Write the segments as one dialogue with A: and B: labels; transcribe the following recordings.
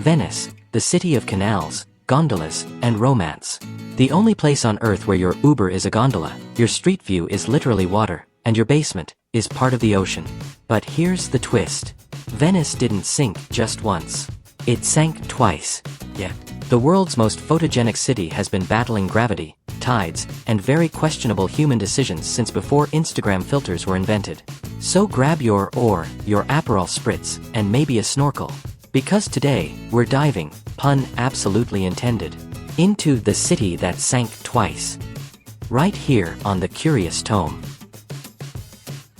A: Venice, the city of canals, gondolas, and romance. The only place on earth where your Uber is a gondola, your street view is literally water, and your basement is part of the ocean. But here's the twist. Venice didn't sink just once. It sank twice. Yeah. The world's most photogenic city has been battling gravity, tides, and very questionable human decisions since before Instagram filters were invented. So grab your oar, your Aperol spritz, and maybe a snorkel. Because today, we're diving, pun absolutely intended, into the city that sank twice. Right here on the Curious Tome.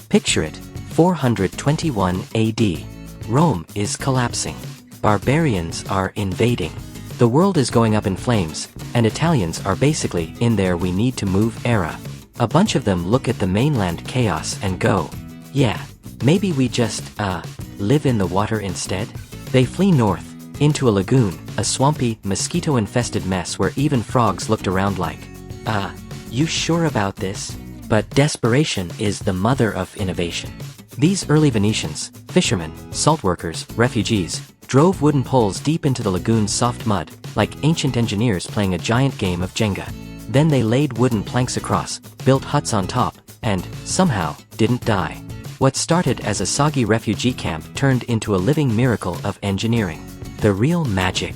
A: Picture it, 421 AD. Rome is collapsing. Barbarians are invading. The world is going up in flames, and Italians are basically in their we need to move era. A bunch of them look at the mainland chaos and go, yeah, maybe we just, live in the water instead? They flee north, into a lagoon, a swampy, mosquito-infested mess where even frogs looked around like, you sure about this? But desperation is the mother of innovation. These early Venetians, fishermen, salt workers, refugees, drove wooden poles deep into the lagoon's soft mud, like ancient engineers playing a giant game of Jenga. Then they laid wooden planks across, built huts on top, and, somehow, didn't die. What started as a soggy refugee camp turned into a living miracle of engineering. The real magic.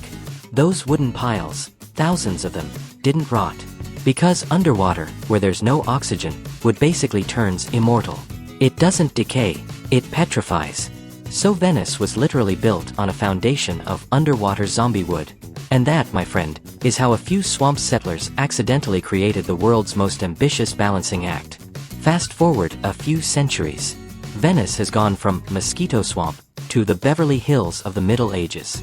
A: Those wooden piles, thousands of them, didn't rot. Because underwater, where there's no oxygen, wood basically turns immortal. It doesn't decay, it petrifies. So Venice was literally built on a foundation of underwater zombie wood. And that, my friend, is how a few swamp settlers accidentally created the world's most ambitious balancing act. Fast forward a few centuries. Venice has gone from mosquito swamp to the Beverly Hills of the Middle Ages.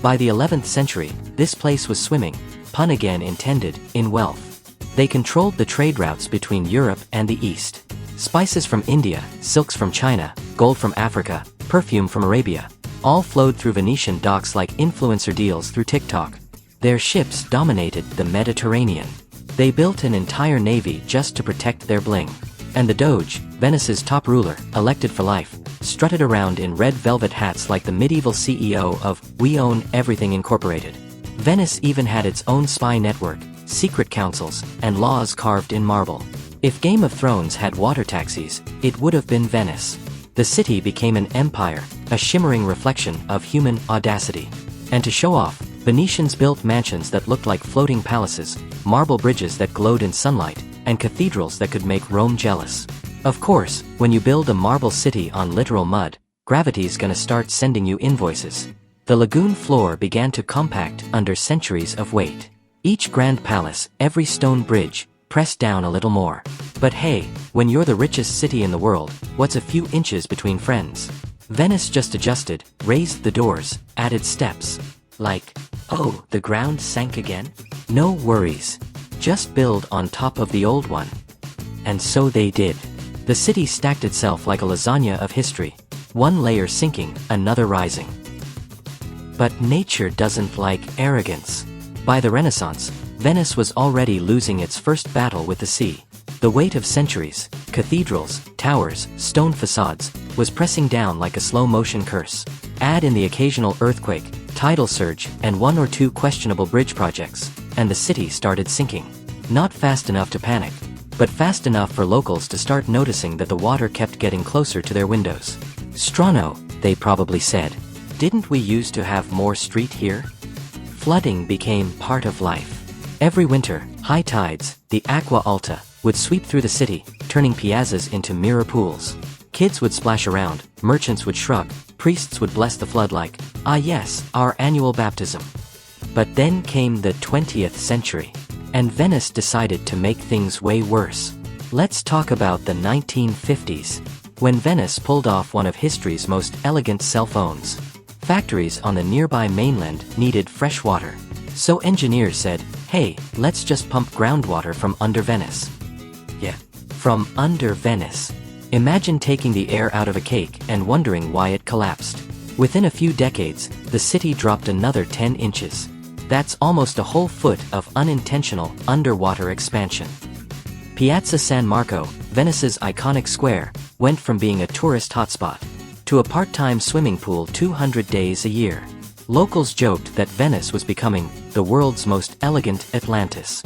A: By the 11th century, this place was swimming, pun again intended, in wealth. They controlled the trade routes between Europe and the East. Spices from India, silks from China, gold from Africa, perfume from Arabia, all flowed through Venetian docks like influencer deals through TikTok. Their ships dominated the Mediterranean. They built an entire navy just to protect their bling. And the Doge, Venice's top ruler, elected for life, strutted around in red velvet hats like the medieval CEO of We Own Everything Incorporated. Venice even had its own spy network, secret councils, and laws carved in marble. If Game of Thrones had water taxis, it would have been Venice. The city became an empire, a shimmering reflection of human audacity. And to show off, Venetians built mansions that looked like floating palaces, marble bridges that glowed in sunlight, and cathedrals that could make Rome jealous. Of course, when you build a marble city on literal mud, gravity's gonna start sending you invoices. The lagoon floor began to compact under centuries of weight. Each grand palace, every stone bridge, pressed down a little more. But hey, when you're the richest city in the world, what's a few inches between friends? Venice just adjusted, raised the doors, added steps. Like, oh, the ground sank again? No worries. Just build on top of the old one. And so they did. The city stacked itself like a lasagna of history. One layer sinking, another rising. But nature doesn't like arrogance. By the Renaissance, Venice was already losing its first battle with the sea. The weight of centuries, cathedrals, towers, stone facades, was pressing down like a slow-motion curse. Add in the occasional earthquake, tidal surge, and one or two questionable bridge projects, and the city started sinking. Not fast enough to panic, but fast enough for locals to start noticing that the water kept getting closer to their windows. Strano, they probably said. Didn't we used to have more street here? Flooding became part of life. Every winter, high tides, the Acqua Alta, would sweep through the city, turning piazzas into mirror pools. Kids would splash around, merchants would shrug, priests would bless the flood like, ah yes, our annual baptism. But then came the 20th century. And Venice decided to make things way worse. Let's talk about the 1950s, when Venice pulled off one of history's most elegant cell phones. Factories on the nearby mainland needed fresh water. So engineers said, hey, let's just pump groundwater from under Venice. Yeah, from under Venice. Imagine taking the air out of a cake and wondering why it collapsed. Within a few decades, the city dropped another 10 inches. That's almost a whole foot of unintentional underwater expansion. Piazza San Marco, Venice's iconic square, went from being a tourist hotspot to a part-time swimming pool 200 days a year. Locals joked that Venice was becoming the world's most elegant Atlantis.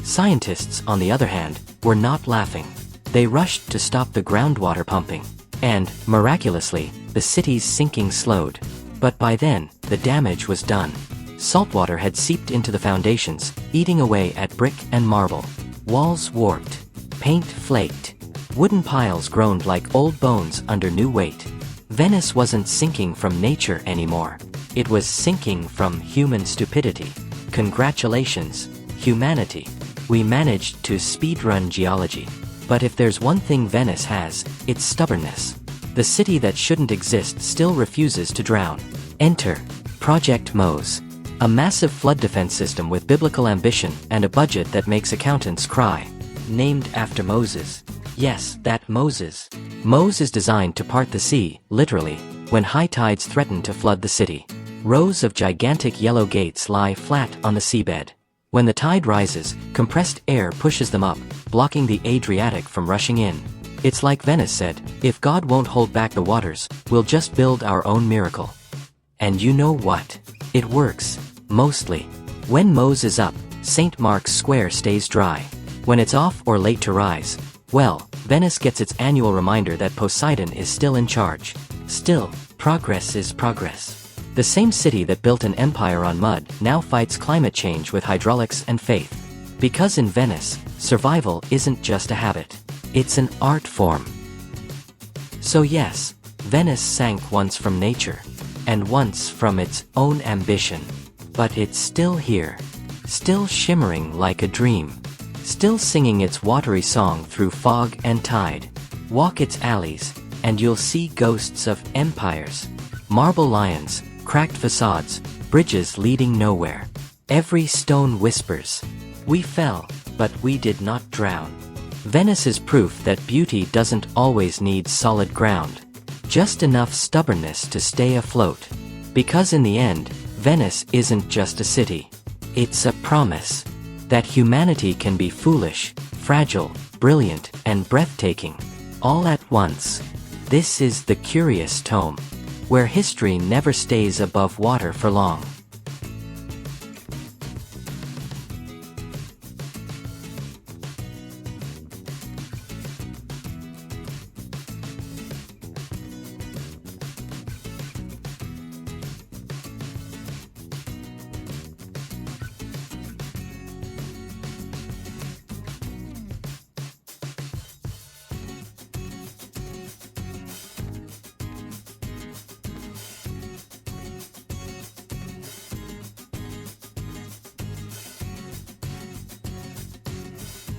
A: Scientists, on the other hand, were not laughing. They rushed to stop the groundwater pumping. And, miraculously, the city's sinking slowed. But by then, the damage was done. Saltwater had seeped into the foundations, eating away at brick and marble. Walls warped. Paint flaked. Wooden piles groaned like old bones under new weight. Venice wasn't sinking from nature anymore. It was sinking from human stupidity. Congratulations, humanity. We managed to speedrun geology. But if there's one thing Venice has, it's stubbornness. The city that shouldn't exist still refuses to drown. Enter Project MOSE. A massive flood defense system with biblical ambition and a budget that makes accountants cry. Named after Moses. Yes, that Moses. MOSE is designed to part the sea, literally, when high tides threaten to flood the city. Rows of gigantic yellow gates lie flat on the seabed. When the tide rises, compressed air pushes them up, blocking the Adriatic from rushing in. It's like Venice said, if God won't hold back the waters, we'll just build our own miracle. And you know what? It works. Mostly. When MOSE is up, St. Mark's Square stays dry. When it's off or late to rise, well, Venice gets its annual reminder that Poseidon is still in charge. Still, progress is progress. The same city that built an empire on mud now fights climate change with hydraulics and faith. Because in Venice, survival isn't just a habit. It's an art form. So yes, Venice sank once from nature, and once from its own ambition. But it's still here. Still shimmering like a dream. Still singing its watery song through fog and tide. Walk its alleys, and you'll see ghosts of empires. Marble lions, cracked facades, bridges leading nowhere. Every stone whispers. We fell, but we did not drown. Venice is proof that beauty doesn't always need solid ground. Just enough stubbornness to stay afloat. Because in the end, Venice isn't just a city. It's a promise. That humanity can be foolish, fragile, brilliant, and breathtaking. All at once. This is the Curious Tome. Where history never stays above water for long.